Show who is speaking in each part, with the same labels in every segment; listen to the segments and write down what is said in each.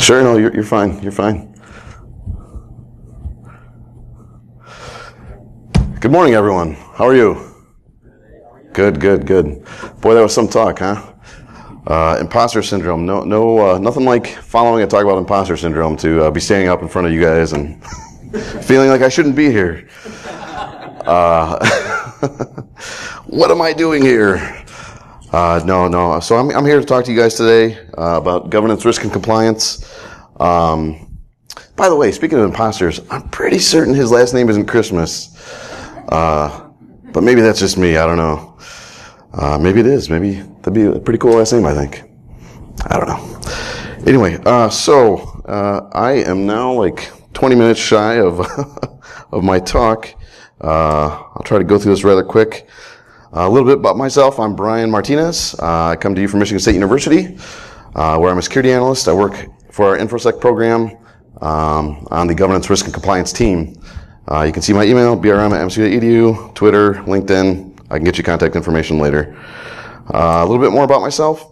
Speaker 1: Sure, no, you're fine. You're fine. Good morning, everyone. How are you? Good. Boy, that was some talk, huh? Imposter syndrome. Nothing like following a talk about imposter syndrome to be standing up in front of you guys and feeling like I shouldn't be here. What am I doing here? No. So I'm here to talk to you guys today about governance, risk, and compliance. By the way, speaking of imposters, I'm pretty certain his last name isn't Christmas. But maybe that's just me. I don't know. Maybe it is. Maybe that'd be a pretty cool last name, I think. I don't know. Anyway, so I am now like 20 minutes shy of of my talk. I'll try to go through this rather quick. A little bit about myself. I'm Brian Martinez. I come to you from Michigan State University, where I'm a security analyst. I work for our InfoSec program on the governance, risk, and compliance team. You can see my email, brm@msu.edu, Twitter, LinkedIn. I can get you contact information later. A little bit more about myself.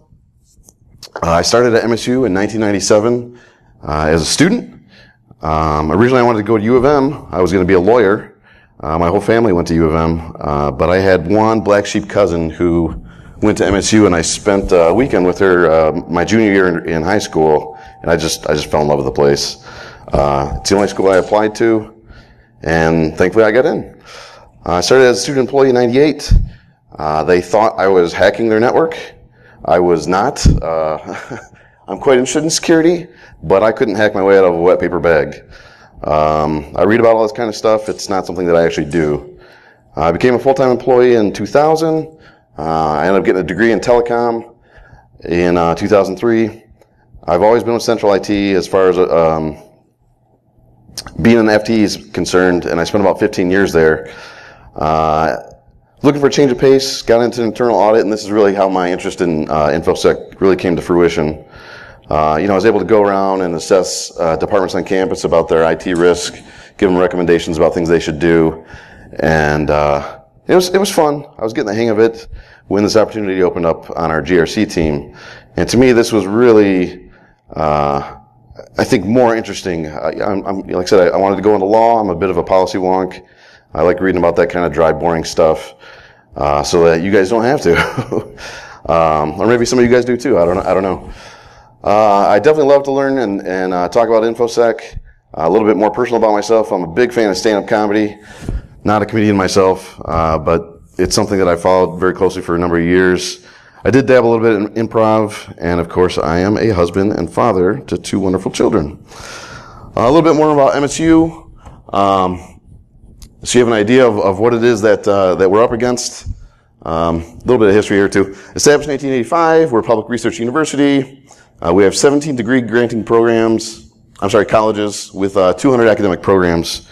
Speaker 1: I started at MSU in 1997 as a student. Originally I wanted to go to U of M. I was going to be a lawyer. My whole family went to U of M, but I had one black sheep cousin who went to MSU, and I spent a weekend with her my junior year in high school, and I just fell in love with the place. It's the only school I applied to, and thankfully I got in. I started as a student employee in '98. They thought I was hacking their network. I was not. I'm quite interested in security, but I couldn't hack my way out of a wet paper bag. I read about all this kind of stuff. It's not something that I actually do. I became a full-time employee in 2000. I ended up getting a degree in telecom in 2003. I've always been with Central IT as far as being an FTE is concerned, and I spent about 15 years there. Looking for a change of pace, got into internal audit, and this is really how my interest in InfoSec really came to fruition. I was able to go around and assess departments on campus about their IT risk, give them recommendations about things they should do, and it was fun. I was getting the hang of it when this opportunity opened up on our GRC team, and to me this was really, I think, more interesting. Like I said, I wanted to go into law. I'm a bit of a policy wonk. I like reading about that kind of dry, boring stuff, so that you guys don't have to, or maybe some of you guys do too. I don't know. I definitely love to learn and talk about InfoSec. A little bit more personal about myself. I'm a big fan of stand-up comedy. Not a comedian myself, but it's something that I followed very closely for a number of years. I did dabble a little bit in improv, and of course I am a husband and father to two wonderful children. A little bit more about MSU. So you have an idea of what it is that we're up against. A little bit of history here too. Established in 1885, we're a public research university. We have 17 degree granting colleges with 200 academic programs.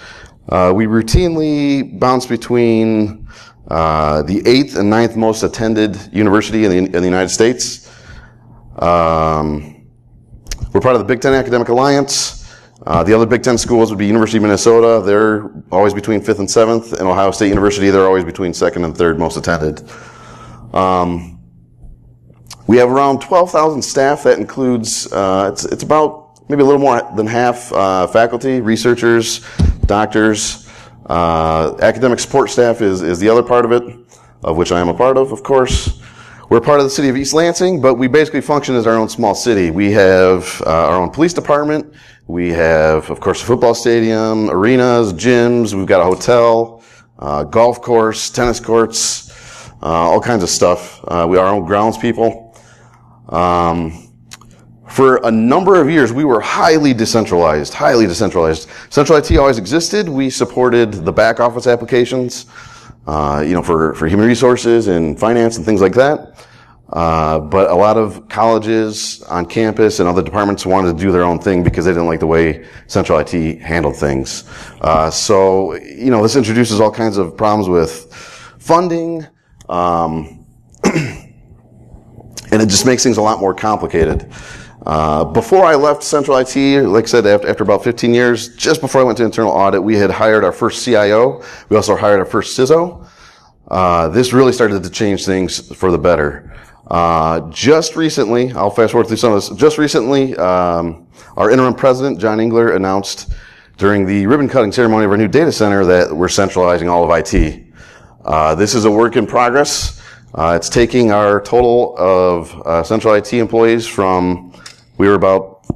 Speaker 1: We routinely bounce between the 8th and 9th most attended university in the United States. We're part of the Big Ten Academic Alliance. The other Big Ten schools would be University of Minnesota. They're always between 5th and 7th. And Ohio State University, they're always between 2nd and 3rd most attended. We have around 12,000 staff. That includes, it's about maybe a little more than half faculty, researchers, doctors. Academic support staff is the other part of it, of which I am a part of course. We're part of the city of East Lansing, but we basically function as our own small city. We have our own police department. We have, of course, a football stadium, arenas, gyms. We've got a hotel, golf course, tennis courts, all kinds of stuff. We are our own grounds people. For a number of years, we were highly decentralized. Central IT always existed. We supported the back office applications, for human resources and finance and things like that. But a lot of colleges on campus and other departments wanted to do their own thing because they didn't like the way Central IT handled things. So this introduces all kinds of problems with funding, and it just makes things a lot more complicated. Before I left Central IT, like I said, after about 15 years, just before I went to internal audit, we had hired our first CIO. We also hired our first CISO. This really started to change things for the better. Just recently, I'll fast forward through some of this. Just recently, our interim president, John Engler, announced during the ribbon cutting ceremony of our new data center that we're centralizing all of IT. This is a work in progress. It's taking our total of central IT employees from, we were about,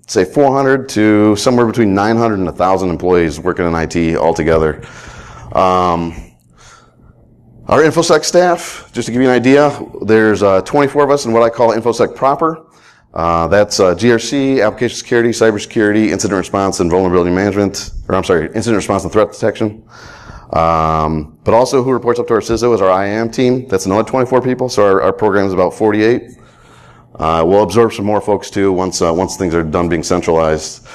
Speaker 1: say, 400 to somewhere between 900 and 1,000 employees working in IT altogether. Our InfoSec staff, just to give you an idea, there's 24 of us in what I call InfoSec proper. That's GRC, application security, cybersecurity, incident response, and vulnerability management. Incident response and threat detection. But also who reports up to our CISO is our IAM team. That's another 24 people, so our program is about 48. We'll absorb some more folks too once things are done being centralized.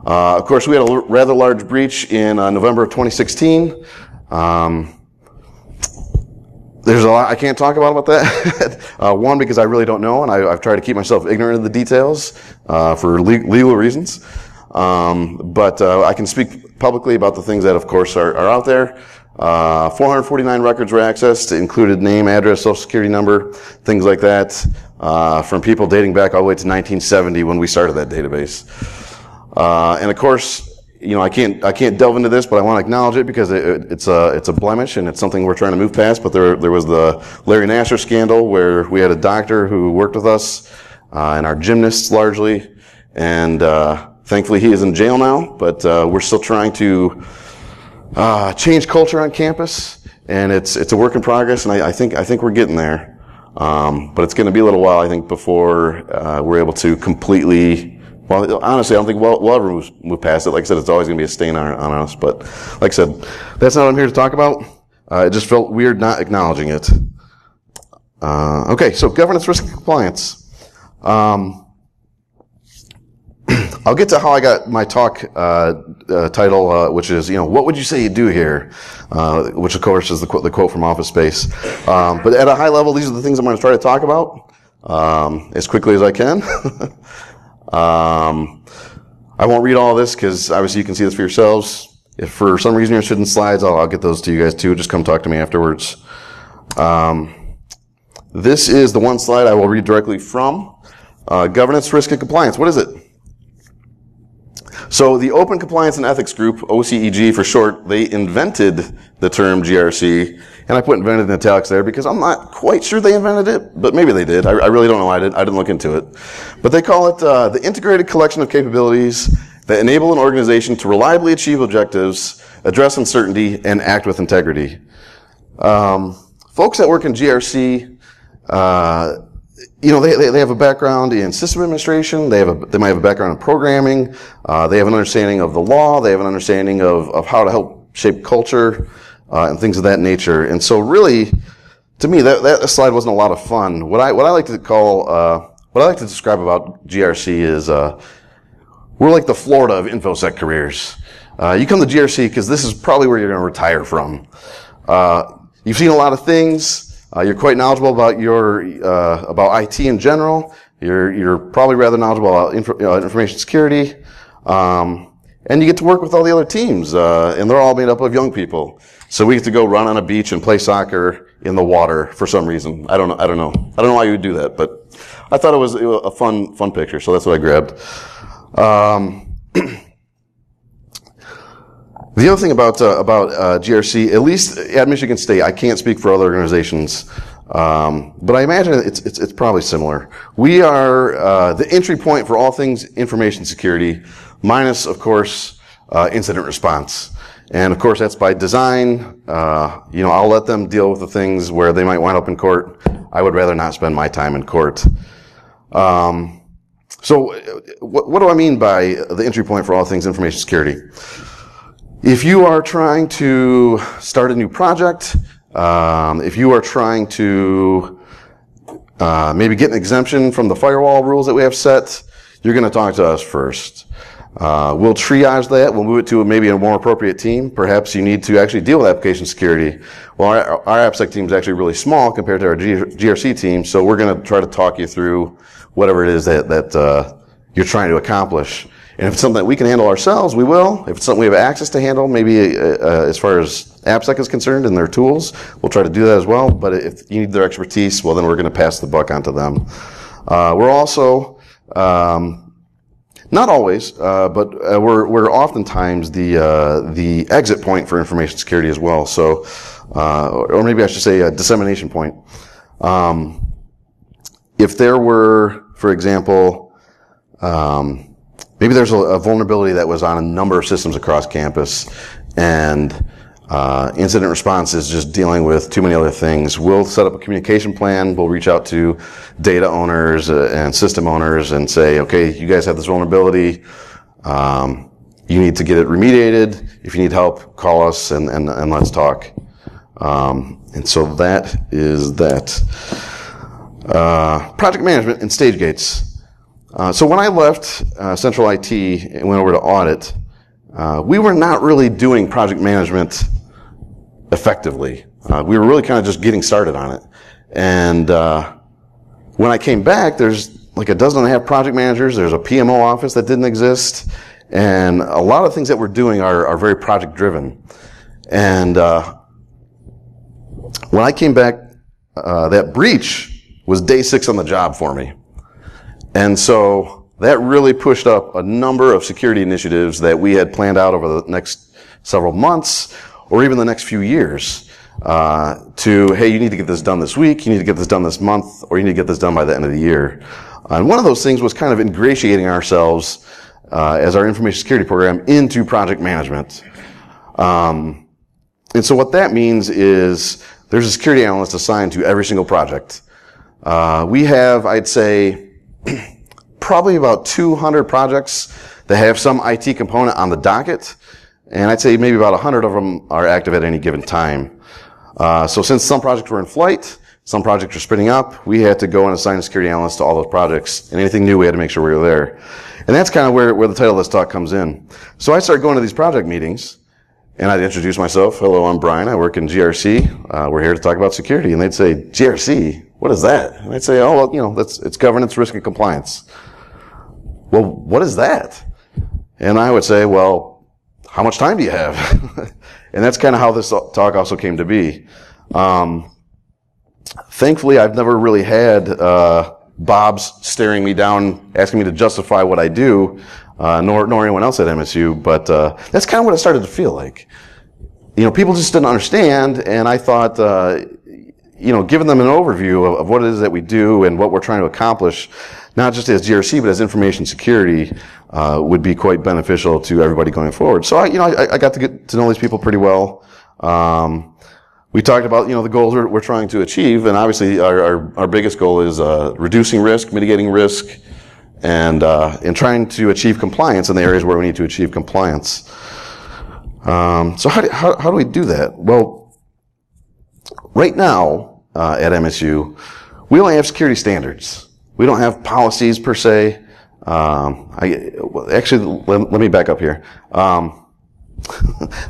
Speaker 1: Of course, we had a rather large breach in November of 2016. There's a lot I can't talk about that. One, because I really don't know, and I've tried to keep myself ignorant of the details for legal reasons. But I can speak publicly about the things that, of course, are out there. 449 records were accessed, included name, address, social security number, things like that, from people dating back all the way to 1970 when we started that database. And of course, you know, I can't delve into this, but I want to acknowledge it because it's a blemish and it's something we're trying to move past. But there was the Larry Nassar scandal where we had a doctor who worked with us, and our gymnasts largely, and thankfully he is in jail now. But we're still trying to change culture on campus, and it's a work in progress, and I think we're getting there. But it's going to be a little while, I think, before we're able to completely. Well, honestly, I don't think we'll ever move past it. Like I said, it's always going to be a stain on us. But like I said, that's not what I'm here to talk about. It just felt weird not acknowledging it. Okay, so governance, risk, and compliance. I'll get to how I got my talk title, which is, what would you say you do here? Which, of course, is the quote from Office Space. But at a high level, these are the things I'm going to try to talk about as quickly as I can. I won't read all of this because obviously you can see this for yourselves. If for some reason you're interested in slides, I'll get those to you guys too. Just come talk to me afterwards. This is the one slide I will read directly from. Governance, risk, and compliance. What is it? So the Open Compliance and Ethics Group, OCEG for short, they invented the term GRC, and I put invented in italics there because I'm not quite sure they invented it, but maybe they did. I really don't know. I didn't look into it. But they call it the integrated collection of capabilities that enable an organization to reliably achieve objectives, address uncertainty, and act with integrity. Folks that work in GRC, they have a background in system administration. They might have a background in programming. They have an understanding of the law. They have an understanding of how to help shape culture, and things of that nature. And so really, to me, that slide wasn't a lot of fun. What I like to call, what I like to describe about GRC is, we're like the Florida of InfoSec careers. You come to GRC because this is probably where you're going to retire from. You've seen a lot of things. You're quite knowledgeable about about IT in general. You're probably rather knowledgeable about information security. And you get to work with all the other teams, and they're all made up of young people. So we get to go run on a beach and play soccer in the water for some reason. I don't know why you would do that, but I thought it was a fun picture, so that's what I grabbed. The other thing about GRC, at least at Michigan State, I can't speak for other organizations, but I imagine it's probably similar. We are the entry point for all things information security, minus, of course, incident response. And of course, that's by design. I'll let them deal with the things where they might wind up in court. I would rather not spend my time in court. So what do I mean by the entry point for all things information security? If you are trying to start a new project, if you are trying to maybe get an exemption from the firewall rules that we have set, you're going to talk to us first. We'll triage that. We'll move it to maybe a more appropriate team. Perhaps you need to actually deal with application security. Well, our AppSec team is actually really small compared to our GRC team, so we're going to try to talk you through whatever it is that you're trying to accomplish. And if it's something that we can handle ourselves, we will. If it's something we have access to handle, maybe as far as AppSec is concerned and their tools, we'll try to do that as well. But if you need their expertise, well, then we're going to pass the buck on to them. We're also, not always, but we're oftentimes the exit point for information security as well. So, or maybe I should say a dissemination point. If there were, for example, maybe there's a vulnerability that was on a number of systems across campus, and incident response is just dealing with too many other things, we'll set up a communication plan. We'll reach out to data owners and system owners and say, okay, you guys have this vulnerability. You need to get it remediated. If you need help, call us and let's talk. And so that is that. Project management and stage gates. So when I left Central IT and went over to audit, we were not really doing project management effectively. We were really kind of just getting started on it. And when I came back, there's like a dozen and a half project managers. There's a PMO office that didn't exist. And a lot of things that we're doing are very project driven. And when I came back, that breach was day 6 on the job for me. And so that really pushed up a number of security initiatives that we had planned out over the next several months or even the next few years to, hey, you need to get this done this week, you need to get this done this month, or you need to get this done by the end of the year. And one of those things was kind of ingratiating ourselves as our information security program into project management. And so what that means is there's a security analyst assigned to every single project. We have, I'd say, probably about 200 projects that have some IT component on the docket, and I'd say maybe about 100 of them are active at any given time. So since some projects were in flight, some projects were spinning up, we had to go and assign a security analyst to all those projects, and anything new, we had to make sure we were there. And that's kind of where the title of this talk comes in. So I started going to these project meetings, and I'd introduce myself. Hello, I'm Brian. I work in GRC. We're here to talk about security. And they'd say, GRC? What is that? And I'd say, oh, well, you know, it's governance, risk, and compliance. Well, what is that? And I would say, well, how much time do you have? And that's kind of how this talk also came to be. Thankfully, I've never really had Bob's staring me down, asking me to justify what I do, nor anyone else at MSU, but that's kind of what it started to feel like. You know, people just didn't understand, and I thought, you know, giving them an overview of what it is that we do and what we're trying to accomplish, not just as GRC, but as information security, would be quite beneficial to everybody going forward. So I got to get to know these people pretty well. We talked about, you know, the goals we're trying to achieve, and obviously our biggest goal is reducing risk, mitigating risk, and trying to achieve compliance in the areas where we need to achieve compliance. So how do we do that? Well, right now at MSU, we only have security standards. We don't have policies per se. Actually, let me back up here. How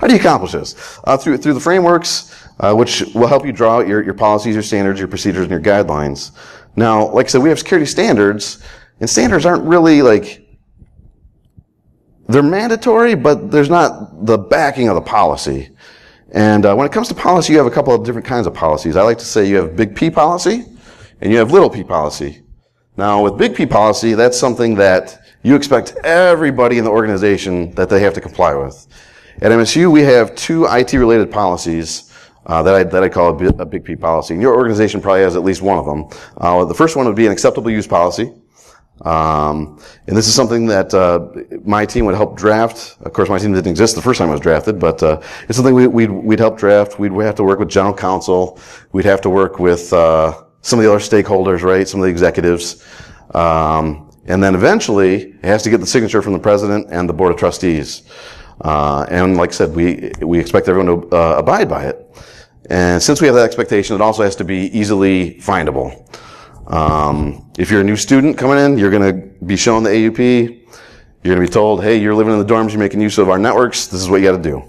Speaker 1: do you accomplish this? Through the frameworks, which will help you draw out your policies, your standards, your procedures, and your guidelines. Now, like I said, we have security standards, and standards aren't really like, they're mandatory, but there's not the backing of the policy. And when it comes to policy, you have a couple of different kinds of policies. I like to say you have big P policy, and you have little p policy. Now, with big P policy, that's something that you expect everybody in the organization that they have to comply with. At MSU, we have 2 IT-related policies that I call a big P policy. And your organization probably has at least one of them. The first one would be an acceptable use policy. And this is something that my team would help draft. Of course, my team didn't exist the first time it was drafted, but it's something we'd help draft. We'd have to work with general counsel. We'd have to work with some of the other stakeholders, right? Some of the executives. And then eventually, it has to get the signature from the president and the board of trustees. And like I said, we expect everyone to abide by it. And since we have that expectation, it also has to be easily findable. If you're a new student coming in, you're going to be shown the AUP. You're going to be told, hey, you're living in the dorms, you're making use of our networks, this is what you got to do.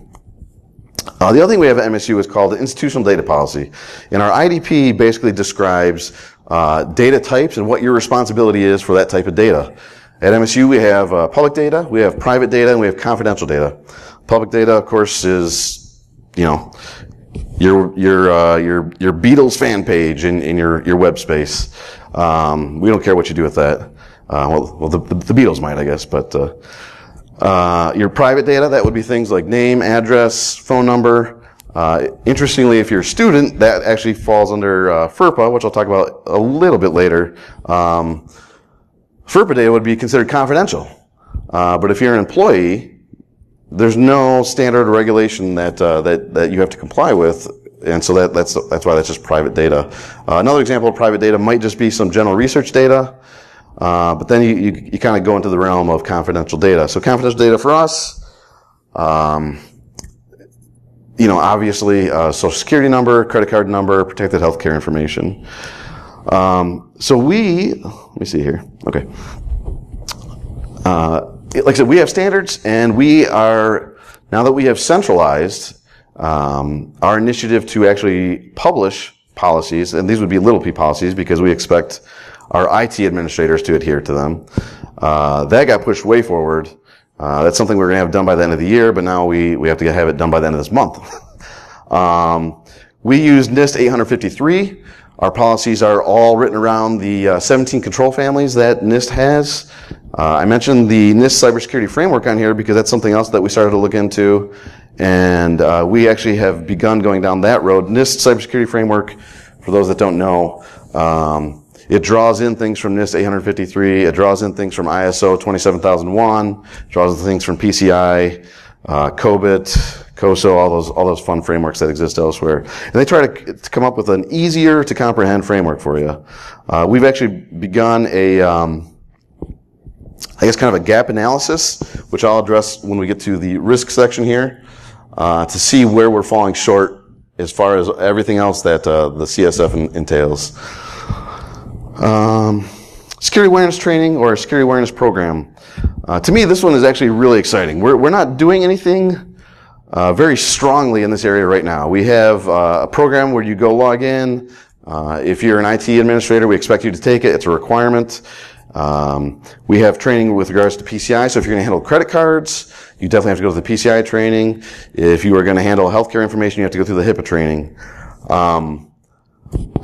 Speaker 1: The other thing we have at MSU is called the institutional data policy. And our IDP basically describes data types and what your responsibility is for that type of data. At MSU, we have public data, we have private data, and we have confidential data. Public data, of course, is, you know, your Beatles fan page in your web space. We don't care what you do with that. Well, the Beatles might, I guess, but your private data, that would be things like name, address, phone number. Interestingly, if you're a student, that actually falls under FERPA, which I'll talk about a little bit later. FERPA data would be considered confidential. But if you're an employee, there's no standard or regulation that you have to comply with, and so that's why that's just private data. Another example of private data might just be some general research data, but then you kind of go into the realm of confidential data. So confidential data for us, you know, obviously, social security number, credit card number, protected healthcare information. So let me see here. Okay. Like I said, we have standards, and we are, now that we have centralized, our initiative to actually publish policies, and these would be little p policies because we expect our IT administrators to adhere to them. That got pushed way forward. That's something we're going to have done by the end of the year, but now we have to have it done by the end of this month. We use NIST 853. Our policies are all written around the 17 control families that NIST has. I mentioned the NIST cybersecurity framework on here because that's something else that we started to look into, and we actually have begun going down that road. NIST cybersecurity framework, for those that don't know, it draws in things from NIST 853. It draws in things from ISO 27001. It draws in things from PCI, COBIT, COSO, all those fun frameworks that exist elsewhere. And they try to come up with an easier to comprehend framework for you. We've actually begun I guess kind of a gap analysis, which I'll address when we get to the risk section here, to see where we're falling short as far as everything else that the CSF entails. Security awareness training or security awareness program. To me, this one is actually really exciting. We're not doing anything very strongly in this area right now. We have a program where you go log in. If you're an IT administrator, we expect you to take it. It's a requirement. We have training with regards to PCI, so if you're going to handle credit cards, you definitely have to go to the PCI training. If you are going to handle healthcare information, you have to go through the HIPAA training.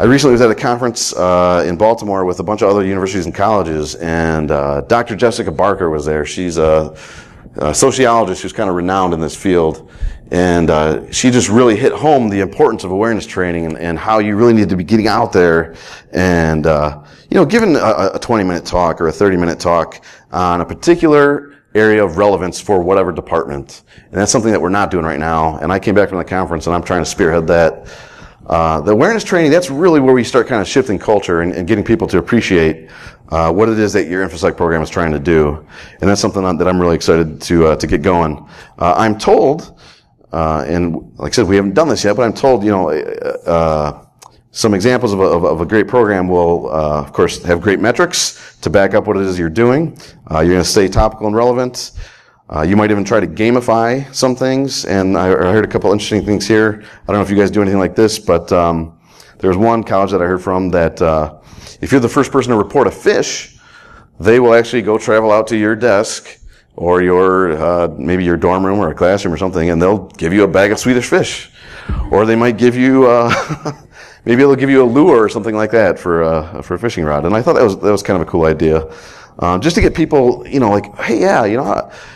Speaker 1: I recently was at a conference in Baltimore with a bunch of other universities and colleges, and Dr. Jessica Barker was there. She's a sociologist who's kind of renowned in this field, and she just really hit home the importance of awareness training and how you really need to be getting out there and giving a 20-minute talk or a 30-minute talk on a particular area of relevance for whatever department. And that's something that we're not doing right now. And I came back from the conference, and I'm trying to spearhead that. The awareness training, that's really where we start kind of shifting culture and getting people to appreciate what it is that your InfoSec program is trying to do. And that's something that I'm really excited to get going. I'm told, and like I said, we haven't done this yet, but I'm told, some examples of a great program will, of course, have great metrics to back up what it is you're doing. You're going to stay topical and relevant. You might even try to gamify some things, and I heard a couple interesting things here. I don't know if you guys do anything like this, but there's one college that I heard from that if you're the first person to report a fish, they will actually go travel out to your desk or your maybe your dorm room or a classroom or something, and they'll give you a bag of Swedish fish. Or they might give you maybe they'll give you a lure or something like that for a fishing rod. And I thought that was kind of a cool idea. Just to get people, like, hey, yeah,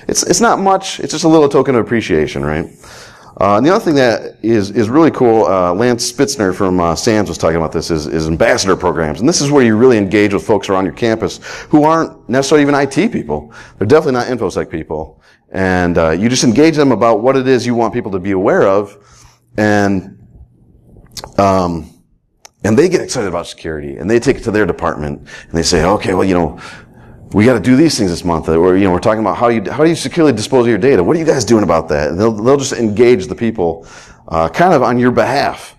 Speaker 1: it's not much. It's just a little token of appreciation, right? And the other thing that is really cool, Lance Spitzner from SAMS was talking about this, is ambassador programs. And this is where you really engage with folks around your campus who aren't necessarily even IT people. They're definitely not InfoSec people. And you just engage them about what it is you want people to be aware of. And they get excited about security, and they take it to their department, and they say, okay, well, we got to do these things this month. Or, we're talking about how do you securely dispose of your data? What are you guys doing about that? And they'll just engage the people, kind of on your behalf.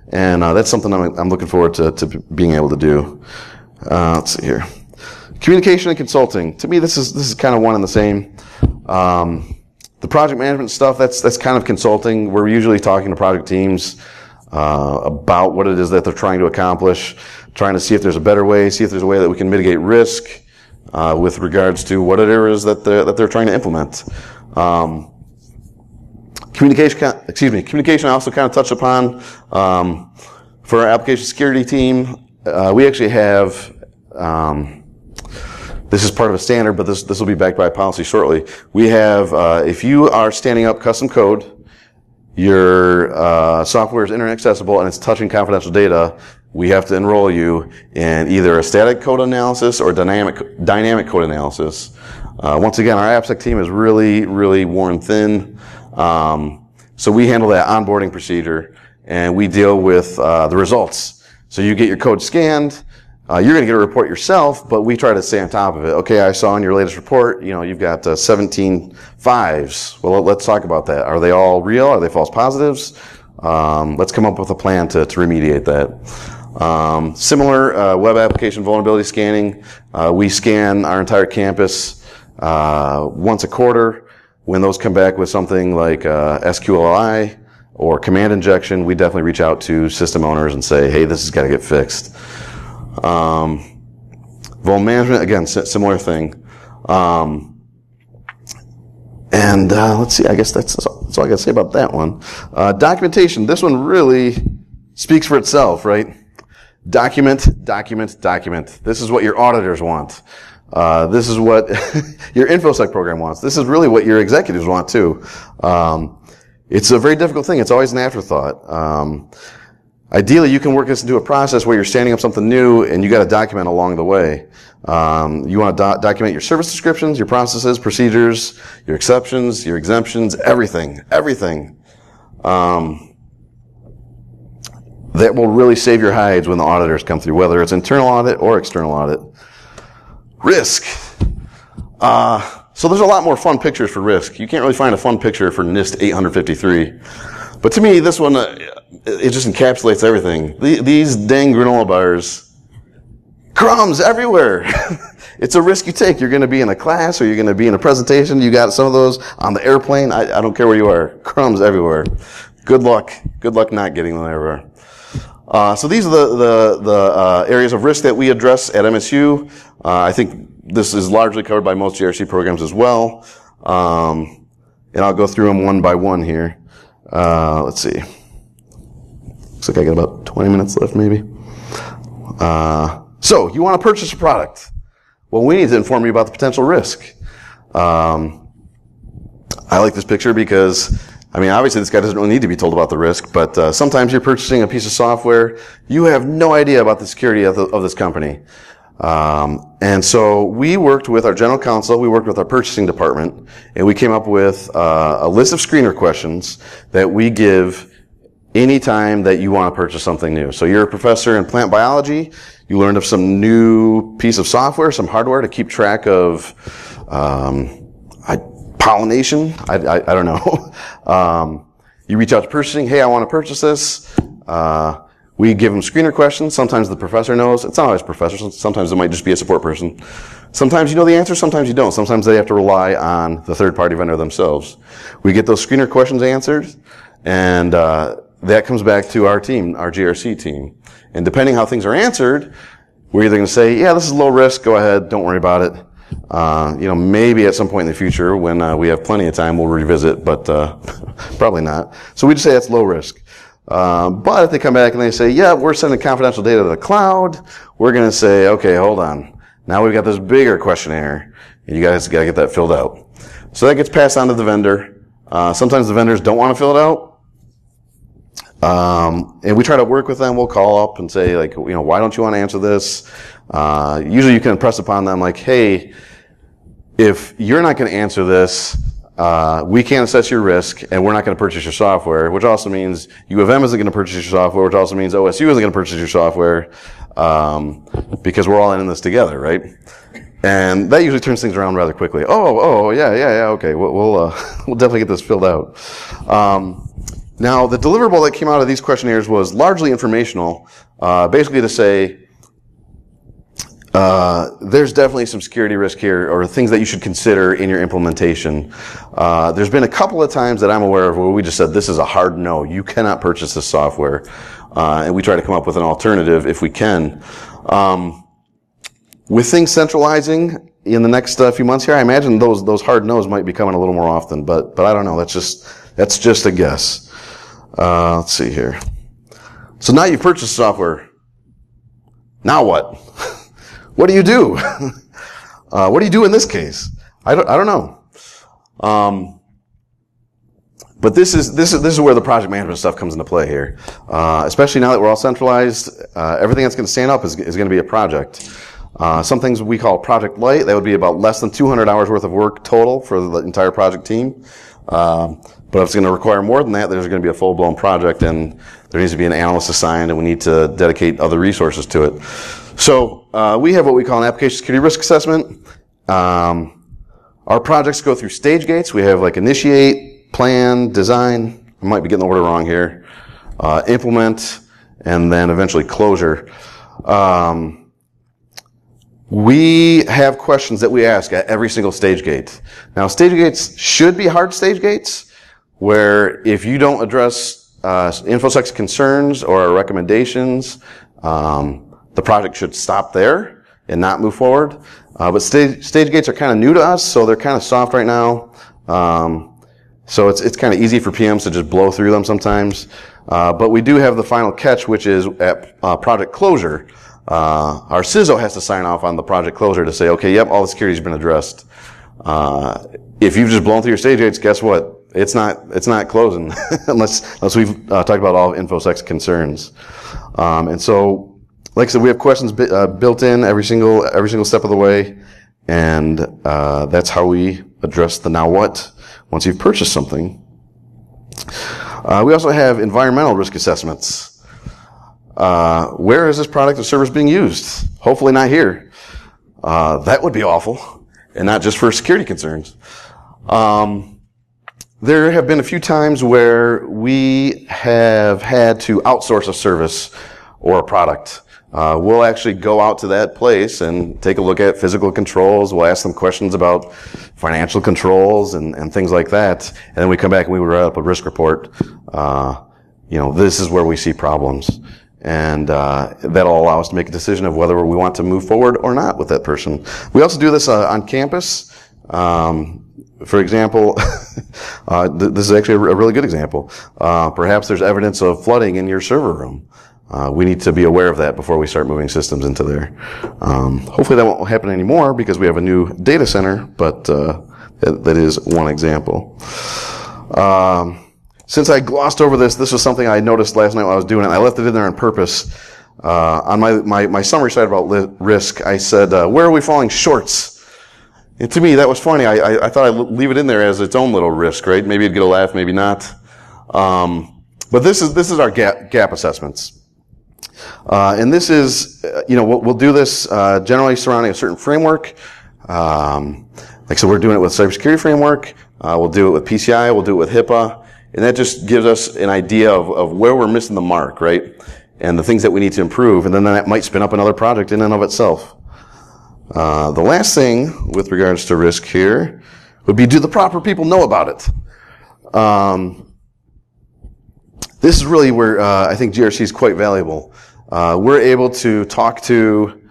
Speaker 1: And, that's something I'm looking forward to being able to do. Let's see here. Communication and consulting. To me, this is kind of one and the same. The project management stuff, that's kind of consulting. We're usually talking to project teams, about what it is that they're trying to accomplish, trying to see if there's a better way, see if there's a way that we can mitigate risk, with regards to what it is that they're trying to implement. Communication I also kind of touched upon. For our application security team, we actually have, this is part of a standard, but this will be backed by a policy shortly. We have, if you are standing up custom code, your software is internet accessible and it's touching confidential data, we have to enroll you in either a static code analysis or dynamic code analysis. Once again, our AppSec team is really worn thin. So we handle that onboarding procedure and we deal with the results. So you get your code scanned, you're going to get a report yourself, but we try to stay on top of it. Okay, I saw in your latest report, you've got 17 fives. Well, let's talk about that. Are they all real? Are they false positives? Let's come up with a plan to remediate that. Similar web application vulnerability scanning. We scan our entire campus once a quarter. When those come back with something like SQLI or command injection, we definitely reach out to system owners and say, hey, this has got to get fixed. Vuln management, again, similar thing. Let's see, I guess that's all I got to say about that one. Documentation, this one really speaks for itself, right? Document. This is what your auditors want. This is what your InfoSec program wants. This is really what your executives want too. It's a very difficult thing. It's always an afterthought. Ideally, you can work this into a process where you're standing up something new and you got to document along the way. You want to document your service descriptions, your processes, procedures, your exceptions, your exemptions, everything. That will really save your hides when the auditors come through, whether it's internal audit or external audit. Risk. So there's a lot more fun pictures for risk. You can't really find a fun picture for NIST 853. But to me, this one, it just encapsulates everything. These dang granola bars, crumbs everywhere. It's a risk you take. You're going to be in a class or you're going to be in a presentation. You got some of those on the airplane. I don't care where you are. Crumbs everywhere. Good luck not getting them everywhere. So these are the areas of risk that we address at MSU. I think this is largely covered by most GRC programs as well. And I'll go through them one by one here. Let's see. Looks like I got about 20 minutes left maybe. So you want to purchase a product. Well, we need to inform you about the potential risk. I like this picture because, obviously this guy doesn't really need to be told about the risk, but sometimes you're purchasing a piece of software, you have no idea about the security of this company. And so we worked with our general counsel, we worked with our purchasing department, and we came up with a list of screener questions that we give anytime that you want to purchase something new. So you're a professor in plant biology, you learned of some new piece of software, some hardware to keep track of pollination. I don't know. You reach out to purchasing, hey, I want to purchase this. We give them screener questions. Sometimes the professor knows. It's not always professor. Sometimes it might just be a support person. Sometimes you know the answer, sometimes you don't. Sometimes they have to rely on the third-party vendor themselves. We get those screener questions answered, and that comes back to our team, our GRC team. And depending how things are answered, we're either going to say, yeah, this is low risk, go ahead, don't worry about it. Maybe at some point in the future when we have plenty of time, we'll revisit, but probably not. So we just say that's low risk. But if they come back and they say, yeah, we're sending confidential data to the cloud, we're going to say, okay, hold on. Now we've got this bigger questionnaire, and you guys got to get that filled out. So that gets passed on to the vendor. Sometimes the vendors don't want to fill it out. And we try to work with them. We'll call up and say, why don't you want to answer this? Usually you can impress upon them hey, if you're not going to answer this, we can't assess your risk, and we're not going to purchase your software, which also means U of M isn't going to purchase your software, which also means OSU isn't going to purchase your software, because we're all in this together, right? And that usually turns things around rather quickly. Yeah, okay, we'll definitely get this filled out. Now, the deliverable that came out of these questionnaires was largely informational, basically to say, there's definitely some security risk here, or things that you should consider in your implementation. There's been a couple of times that I'm aware of where we just said, this is a hard no. You cannot purchase this software. And we try to come up with an alternative if we can. With things centralizing in the next few months here, I imagine those hard no's might be coming a little more often, but I don't know. That's just a guess. Let's see here. So now you've purchased software. Now what? What do you do? What do you do in this case? I don't know. But this is where the project management stuff comes into play here. Especially now that we're all centralized, everything that's going to stand up is going to be a project. Some things we call project light. That would be about less than 200 hours worth of work total for the entire project team. But if it's going to require more than that, there's going to be a full-blown project, and there needs to be an analyst assigned, and we need to dedicate other resources to it. So we have what we call an application security risk assessment. Our projects go through stage gates. We have like initiate, plan, design. I might be getting the order wrong here. Implement, and then eventually closure. We have questions that we ask at every single stage gate. Now, stage gates should be hard stage gates, where if you don't address InfoSec's concerns or recommendations, the project should stop there and not move forward. But stage gates are kind of new to us, so they're kind of soft right now. So it's kind of easy for PMs to just blow through them sometimes. But we do have the final catch, which is at project closure. Our CISO has to sign off on the project closure to say, okay, yep, all the security's been addressed. If you've just blown through your stage gates, guess what? It's not closing unless we've talked about all of InfoSec's concerns. And so, like I said, we have questions built in every single step of the way, and that's how we address the now what once you've purchased something. We also have environmental risk assessments. Where is this product or service being used? Hopefully not here. That would be awful, and not just for security concerns. There have been a few times where we have had to outsource a service or a product. We'll actually go out to that place and take a look at physical controls. We'll ask them questions about financial controls and things like that. And then we come back and we write up a risk report. This is where we see problems. And that'll allow us to make a decision of whether we want to move forward or not with that person. We also do this on campus. For example, this is actually a really good example. Perhaps there's evidence of flooding in your server room. We need to be aware of that before we start moving systems into there. Hopefully that won't happen anymore because we have a new data center, but that is one example. Since I glossed over this was something I noticed last night while I was doing it. I left it in there on purpose. On my summary slide about risk, I said, where are we falling shorts? And to me, that was funny. I thought I'd leave it in there as its own little risk, right? Maybe it'd get a laugh, maybe not. But this is our gap assessments. And this is, we'll do this generally surrounding a certain framework. Like so, we're doing it with cybersecurity framework. We'll do it with PCI. We'll do it with HIPAA. And that just gives us an idea of where we're missing the mark, right? And the things that we need to improve. And then that might spin up another project in and of itself. The last thing with regards to risk here would be, do the proper people know about it? This is really where I think GRC is quite valuable. We're able to talk to,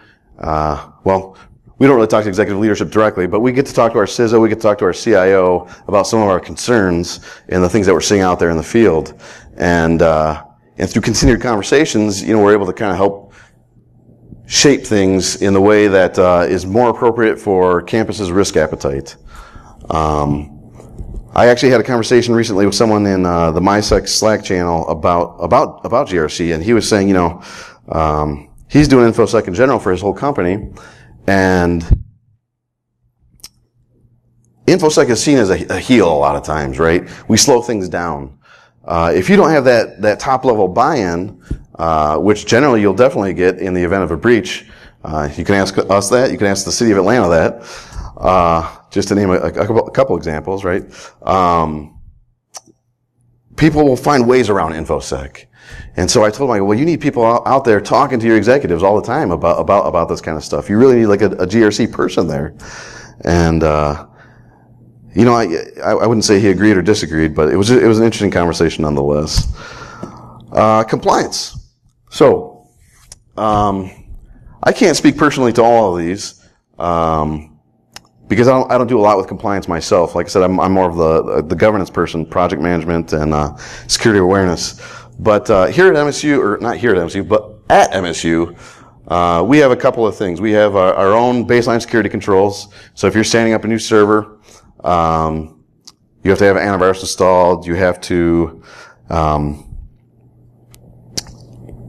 Speaker 1: we don't really talk to executive leadership directly, but we get to talk to our CISO, we get to talk to our CIO about some of our concerns and the things that we're seeing out there in the field. And through continued conversations, we're able to kind of help shape things in the way that is more appropriate for campus's risk appetite. I actually had a conversation recently with someone in the MySec Slack channel about GRC, and he was saying, he's doing InfoSec in general for his whole company, and InfoSec is seen as a heel a lot of times, right? We slow things down. If you don't have that top level buy-in, which generally you'll definitely get in the event of a breach, you can ask us that, you can ask the city of Atlanta that, just to name a couple examples, right? People will find ways around InfoSec. And so I told him, well, you need people out there talking to your executives all the time about this kind of stuff. You really need like a GRC person there. And, I wouldn't say he agreed or disagreed, but it was an interesting conversation nonetheless. Compliance. So, I can't speak personally to all of these. because I don't do a lot with compliance myself. Like I said, I'm more of the governance person, project management and security awareness. But here at MSU, or not here at MSU, but at MSU, we have a couple of things. We have our own baseline security controls. So if you're standing up a new server, you have to have antivirus installed. You have to,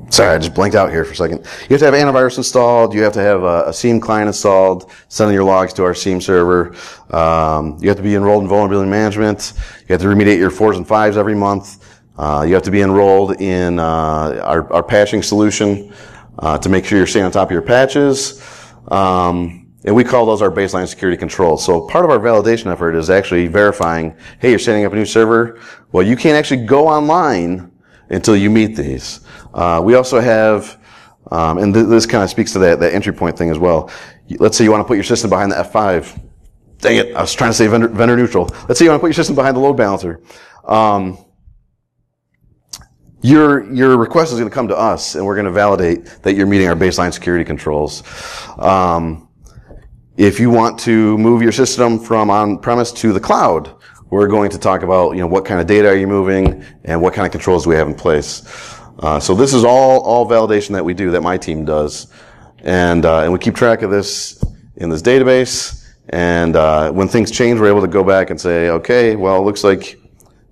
Speaker 1: sorry, I just blanked out here for a second. You have to have antivirus installed. You have to have a SIEM client installed, sending your logs to our SIEM server. You have to be enrolled in vulnerability management. You have to remediate your 4s and 5s every month. You have to be enrolled in our patching solution to make sure you're staying on top of your patches. And we call those our baseline security controls. So part of our validation effort is actually verifying, hey, you're setting up a new server. Well, you can't actually go online until you meet these. We also have, and this kind of speaks to that entry point thing as well. Let's say you want to put your system behind the F5. Dang it, I was trying to say vendor neutral. Let's say you want to put your system behind the load balancer. Your request is going to come to us, and we're going to validate that you're meeting our baseline security controls. If you want to move your system from on-premise to the cloud, we're going to talk about, what kind of data are you moving and what kind of controls do we have in place. So this is all validation that we do, that my team does. And we keep track of this in this database. And when things change, we're able to go back and say, okay, well, it looks like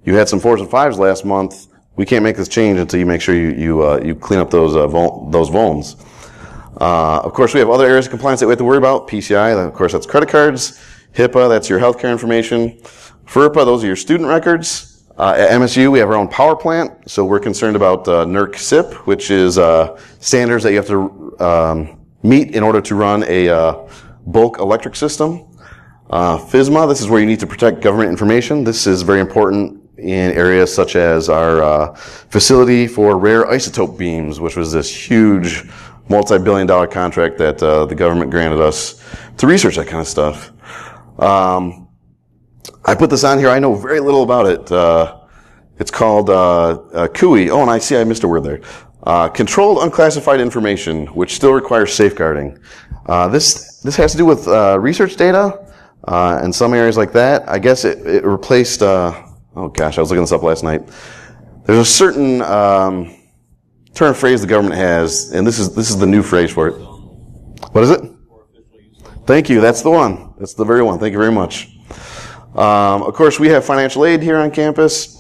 Speaker 1: you had some 4s and 5s last month. We can't make this change until you make sure you clean up those vulns. Of course, we have other areas of compliance that we have to worry about. PCI, of course, that's credit cards. HIPAA, that's your healthcare information. FERPA, those are your student records. At MSU, we have our own power plant, so we're concerned about NERC SIP, which is standards that you have to meet in order to run a bulk electric system. FISMA, this is where you need to protect government information. This is very important in areas such as our facility for rare isotope beams, which was this huge multi-billion-dollar contract that the government granted us to research that kind of stuff. I put this on here. I know very little about it. It's called CUI. Oh, and I missed a word there. Controlled unclassified information, which still requires safeguarding. This has to do with research data and some areas like that. I guess it replaced. Oh gosh, I was looking this up last night. There's a certain term phrase the government has, and this is the new phrase for it. What is it? Thank you. That's the one. That's the very one. Thank you very much. Of course, we have financial aid here on campus.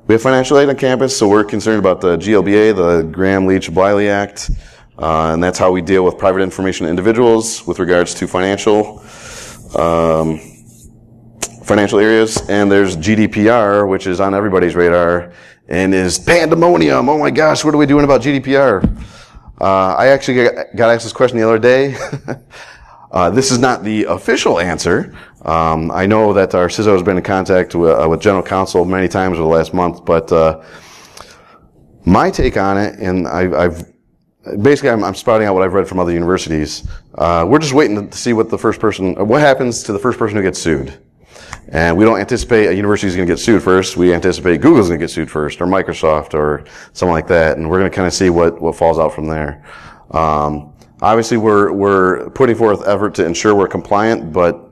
Speaker 1: We have financial aid on campus, so we're concerned about the GLBA, the Graham-Leach-Bliley Act, and that's how we deal with private information individuals with regards to financial areas. And there's GDPR, which is on everybody's radar and is pandemonium. Oh my gosh, what are we doing about GDPR? I actually got asked this question the other day. This is not the official answer. I know that our CISO has been in contact with General Counsel many times over the last month, but my take on it, and I'm spouting out what I've read from other universities. We're just waiting to see what happens to the first person who gets sued. And we don't anticipate a university is going to get sued first. We anticipate Google's going to get sued first, or Microsoft, or something like that. And we're going to kind of see what falls out from there. Obviously, we're putting forth effort to ensure we're compliant, but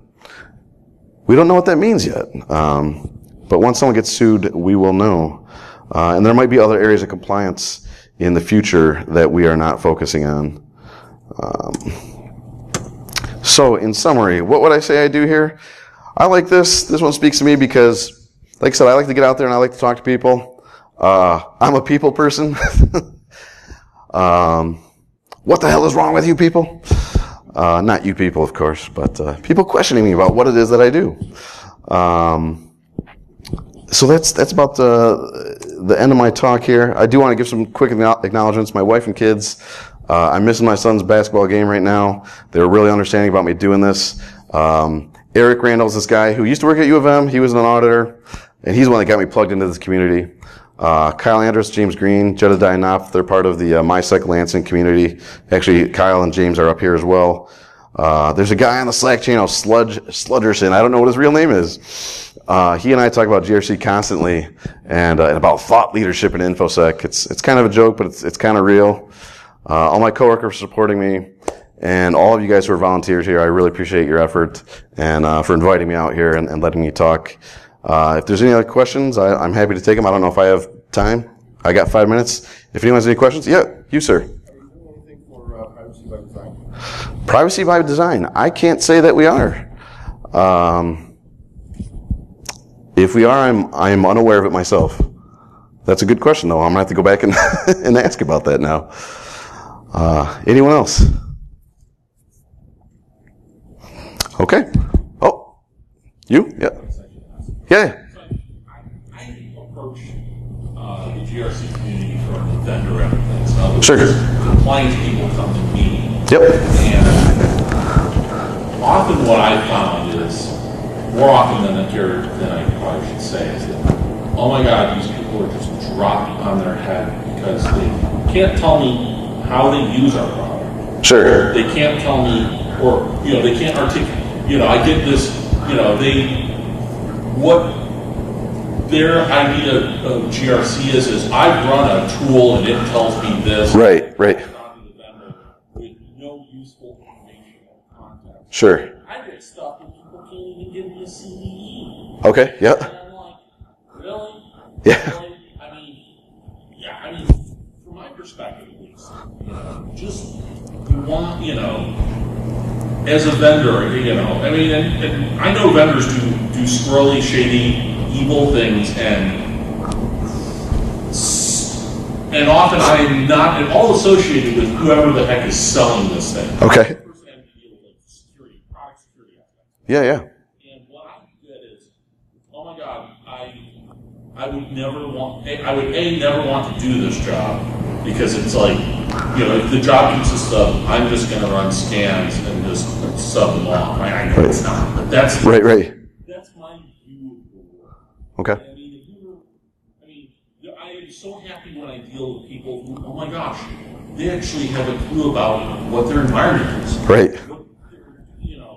Speaker 1: we don't know what that means yet. But once someone gets sued, we will know. And there might be other areas of compliance in the future that we are not focusing on. So, in summary, what would I say I do here? I like this. This one speaks to me because, like I said, I like to get out there and I like to talk to people. I'm a people person. What the hell is wrong with you people? Not you people, of course, but people questioning me about what it is that I do. So that's about the end of my talk here. I do want to give some quick acknowledgments. My wife and kids, I'm missing my son's basketball game right now. They're really understanding about me doing this. Eric Randle's this guy who used to work at U of M. He was an auditor, and he's the one that got me plugged into this community. Kyle Andrus, James Green, Jedediah Knopf, they're part of the MySec Lansing community. Actually, Kyle and James are up here as well. There's a guy on the Slack channel, Sludgerson. I don't know what his real name is. He and I talk about GRC constantly and about thought leadership in InfoSec. It's kind of a joke, but it's kind of real. All my coworkers are supporting me. and all of you guys who are volunteers here. I really appreciate your effort and for inviting me out here and letting me talk. If there's any other questions, I'm happy to take them. I don't know if I have time. I got 5 minutes. If anyone has any questions, yeah, you, sir.
Speaker 2: Are you doing anything for privacy by design?
Speaker 1: Privacy by design. I can't say that we are. If we are, I'm unaware of it myself. That's a good question, though. I'm gonna have to go back and and ask about that now. Anyone else? Okay. Oh, you? Yeah. Yeah.
Speaker 3: I approach the GRC community from the vendor end of things. So
Speaker 1: Sure.
Speaker 3: Compliance people come to me.
Speaker 1: Yep.
Speaker 3: And often what I found is, more often than I probably should say, is that, oh my God, these people are just dropping on their head because they can't tell me how they use our product.
Speaker 1: Sure.
Speaker 3: They can't tell me, or, they can't articulate, I get this, what their idea of GRC is I've run a tool and it tells me this.
Speaker 1: Right.
Speaker 3: With no useful information or context.
Speaker 1: Sure.
Speaker 3: I get stuff and people can't even give me a CVE.
Speaker 1: Okay. Yeah.
Speaker 3: And I'm like, really?
Speaker 1: Yeah.
Speaker 3: Really? I mean, from my perspective at least, just you want, as a vendor, and I know vendors do squirrely, shady, evil things, and often I'm not at all associated with whoever the heck is selling this thing.
Speaker 1: Okay.
Speaker 3: The person I deal with security, product security aspect.
Speaker 1: Yeah.
Speaker 3: And what I get is, oh my God, I would never want to do this job because it's like, if the job consists of, I'm just going to run scans and just sub them off. I know it's not, but that's
Speaker 1: Right.
Speaker 3: That's my view of the world.
Speaker 1: Okay.
Speaker 3: I am so happy when I deal with people who, oh my gosh, they actually have a clue about what their environment is.
Speaker 1: Right.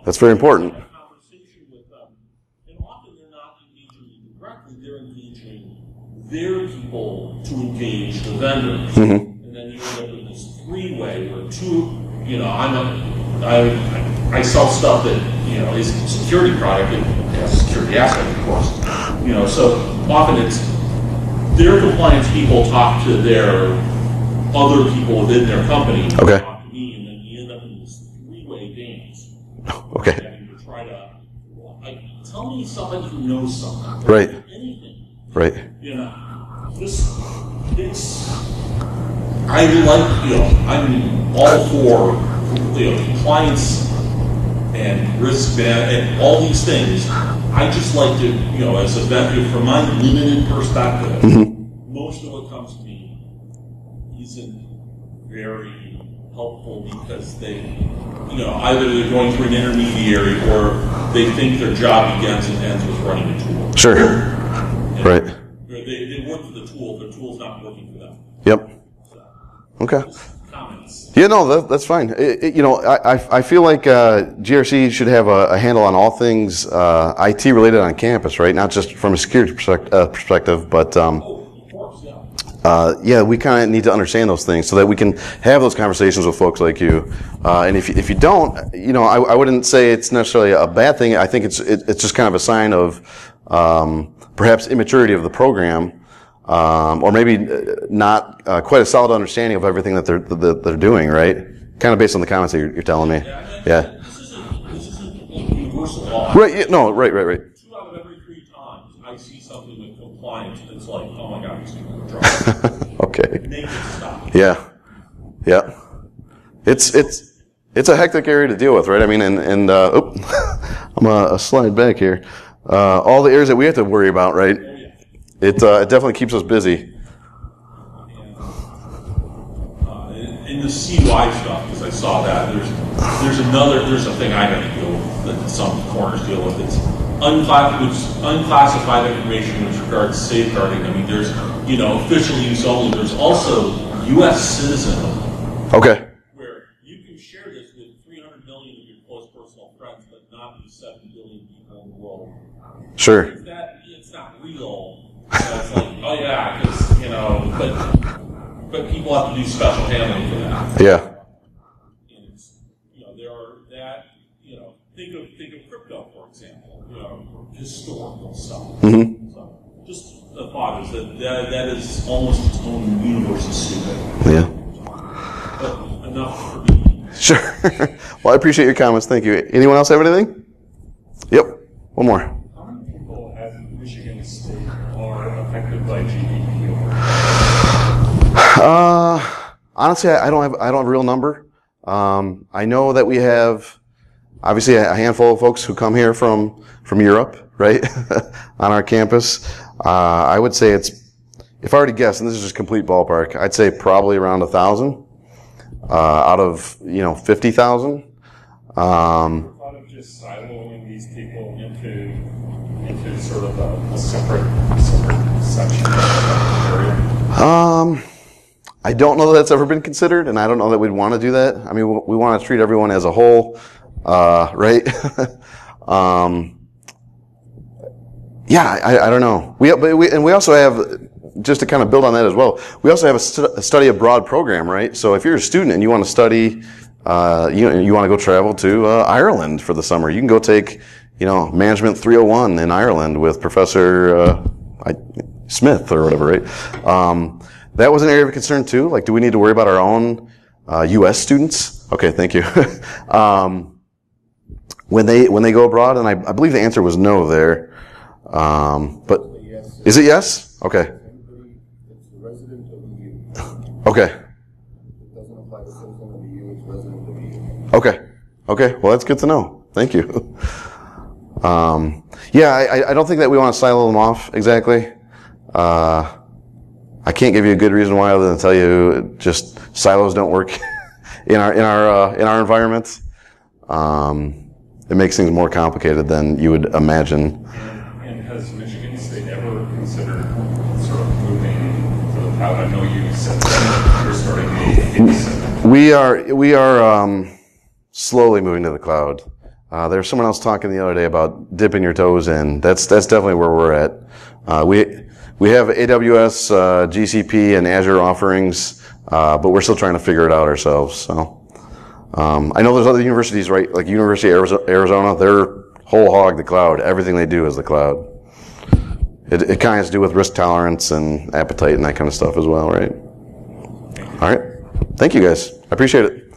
Speaker 1: That's very important.
Speaker 3: A conversation with them, and often they're not engaging me directly; they're engaging their people to engage the vendors, and then you end up in this three-way where I sell stuff that is a security product and has a security aspect, of course. So often it's their compliance people talk to their other people within their company,
Speaker 1: Okay.
Speaker 3: talk to me, and then you end up in this three-way dance.
Speaker 1: Okay.
Speaker 3: Having to try to tell me somebody who knows something.
Speaker 1: Right.
Speaker 3: Anything.
Speaker 1: Right.
Speaker 3: I'm all for compliance and risk and all these things. I just like to, as a vendor, from my limited perspective, most of what comes to me isn't very helpful because they, either they're going through an intermediary or they think their job begins and ends with running a tool.
Speaker 1: Sure.
Speaker 3: And
Speaker 1: Right.
Speaker 3: They work for the tool, the tool's not working for them.
Speaker 1: Yep.
Speaker 3: So,
Speaker 1: Okay.
Speaker 3: comments.
Speaker 1: Yeah, no, that's fine. I feel like GRC should have a handle on all things IT related on campus, right? Not just from a security perspective, but
Speaker 3: Of course, yeah.
Speaker 1: we kind of need to understand those things so that we can have those conversations with folks like you. And if you don't, I wouldn't say it's necessarily a bad thing. I think it's just kind of a sign of perhaps immaturity of the program. Or maybe not quite a solid understanding of everything that they're doing, right? Kind of based on the comments that you're telling me. Yeah.
Speaker 3: This isn't universal law.
Speaker 1: Right. Yeah, no. Right.
Speaker 3: 2 out of every 3 times I see something with compliance, it's like, oh my God, these people are drunk.
Speaker 1: Okay.
Speaker 3: Make it stop.
Speaker 1: Yeah. It's a hectic area to deal with, right? I mean, and I'm a slide back here. All the areas that we have to worry about, right? It definitely keeps us busy.
Speaker 3: In the CY stuff, because I saw that, there's a thing I have to deal with that some corners deal with. It's unclassified information which regards safeguarding. I mean, there's official use only. There's also U.S. citizen,
Speaker 1: Okay.
Speaker 3: where you can share this with 300 million of your close personal friends, but not with 7 billion people in the world.
Speaker 1: Sure.
Speaker 3: It's not real. It's like, oh yeah, because but people have to do special handling for that.
Speaker 1: Yeah.
Speaker 3: And it's, historical stuff.
Speaker 1: Mm-hmm.
Speaker 3: So just the thought is that is almost its own universe of stupid.
Speaker 1: Yeah.
Speaker 3: But enough for me.
Speaker 1: Sure. Well, I appreciate your comments. Thank you. Anyone else have anything? Yep. One more.
Speaker 4: How many people at Michigan State are affected by GDP?
Speaker 1: Honestly, I don't have a real number. I know that we have obviously a handful of folks who come here from Europe, right, on our campus. I would say if I were to guess, and this is just complete ballpark, I'd say probably around 1,000 out of 50,000.
Speaker 4: Thought of just siloing these people into sort of a separate section of the area.
Speaker 1: I don't know that that's ever been considered, and I don't know that we'd want to do that. I mean, we want to treat everyone as a whole, right? Yeah, I don't know. We also have, just to kind of build on that as well, we also have a study abroad program, right? So if you're a student and you want to study, you want to go travel to Ireland for the summer, you can go take, Management 301 in Ireland with Professor Smith or whatever, right? That was an area of concern too. Like, do we need to worry about our own U.S. students? Okay, thank you. When they go abroad, and I believe the answer was no there. But is it yes? Okay.
Speaker 2: It's a resident of the EU.
Speaker 1: Okay.
Speaker 2: It doesn't apply to citizen of the EU, it's resident of the EU.
Speaker 1: Okay. Okay. Well, that's good to know. Thank you. Yeah, I don't think that we want to silo them off exactly. I can't give you a good reason why other than tell you just silos don't work in our environment. It makes things more complicated than you would imagine.
Speaker 4: And has Michigan State ever considered sort of moving to the cloud? I know you said that you're starting
Speaker 1: We are slowly moving to the cloud. There was someone else talking the other day about dipping your toes in. That's definitely where we're at. We have AWS, GCP, and Azure offerings, but we're still trying to figure it out ourselves. So I know there's other universities, right? Like University of Arizona, they're whole hog the cloud. Everything they do is the cloud. It kind of has to do with risk tolerance and appetite and that kind of stuff as well, right? All right. Thank you, guys. I appreciate it.